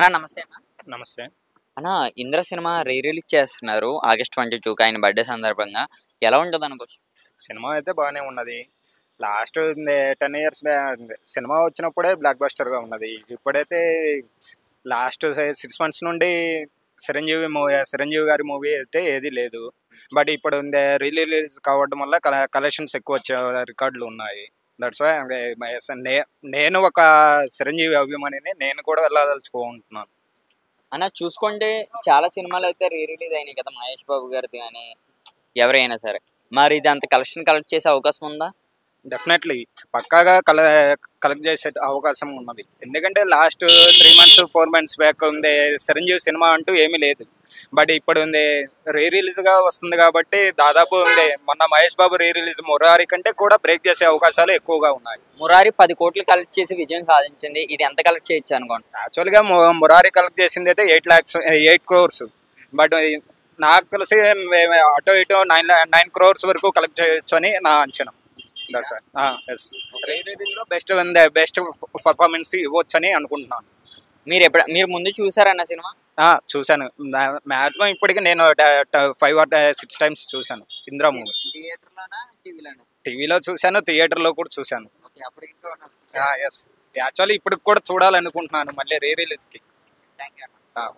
అన్నా నమస్తే అన్న. నమస్తే. అన్నా 'ఇంద్ర' సినిమా రీ రిలీజ్ చేస్తున్నారు ఆగస్ట్ 22కి ఆయన బర్త్‌డే సందర్భంగా. ఎలా ఉంటదనుకోవచ్చు? సినిమా అయితే బానే ఉన్నది. లాస్ట్ 10 ఇయర్స్ సినిమా వచ్చినప్పుడే బ్లాక్ బస్టర్‌గా ఉన్నది. ఇప్పుడైతే లాస్ట్ 6 మంత్స్ నుండి 'చిరంజీవి' గారి మూవీ అయితే ఏది లేదు. బట్ ఇప్పుడు రీ రిలీజ్ కావడం వల్ల కలెక్షన్స్ ఎక్కువ వచ్చే రికార్డులు ఉన్నాయి. దట్స్ వై నేను ఒక 'చిరంజీవి' అభిమానిని. నేను కూడా వెళ్ళదలుచుకుంటున్నాను. అన్నా చూసుకుంటే చాలా సినిమాలైతే రీ రిలీజ్ అయినాయి కదా! 'మహేష్ బాబు' గారిది గాని, ఎవరైనా సరే. మరి ఇది అంత కలెక్ట్ చేసే అవకాశం ఉందా? డెఫినెట్లీ పక్కాగా కలెక్ట్ చేసే అవకాశం ఉన్నది. ఎందుకంటే లాస్ట్ 3 మంత్స్ 4 మంత్స్ బ్యాక్ ఉంది 'చిరంజీవి' సినిమా అంటూ ఏమీ లేదు. బట్ ఇప్పుడు ఉంది రీ రిలీజ్గా వస్తుంది కాబట్టి దాదాపు ఉంది మొన్న 'మహేష్ బాబు' రీ రిలీజ్ 'మురారి' కంటే కూడా బ్రేక్ చేసే అవకాశాలు ఎక్కువగా ఉన్నాయి. 'మురారి' 10 కోట్లు కలెక్ట్ చేసి విజయం సాధించింది. ఇది ఎంత కలెక్ట్ చేయొచ్చు అనుకుంటున్నారు? యాక్చువల్గా 'మురారి' కలెక్ట్ చేసింది అయితే 8 crores. బట్ నాకు తెలిసి అటు ఇటు 9 crores వరకు కలెక్ట్ చేయొచ్చు అని నా అంచనా. ఎస్ రీ రిలీజ్లో బెస్ట్ పర్ఫార్మెన్స్ ఇవ్వచ్చు అని అనుకుంటున్నాను. మీరు ముందు చూసారన్న సినిమా? చూశాను. మ్యాక్సిమం ఇప్పటికి నేను 5 or 6 times చూశాను 'ఇంద్ర' మూవీ. థియేటర్‌లోనా? టీవీలోనా? టీవీలో చూశాను, థియేటర్లో కూడా చూశాను. ఓకే. అప్పటికి ఇంకా ఉన్నారు. ఎస్ యాక్చువల్లీ ఇప్పటికి కూడా చూడాలనుకుంటున్నాను మళ్ళీ రీ రిలీజ్కి. థాంక్ యూ అన్న.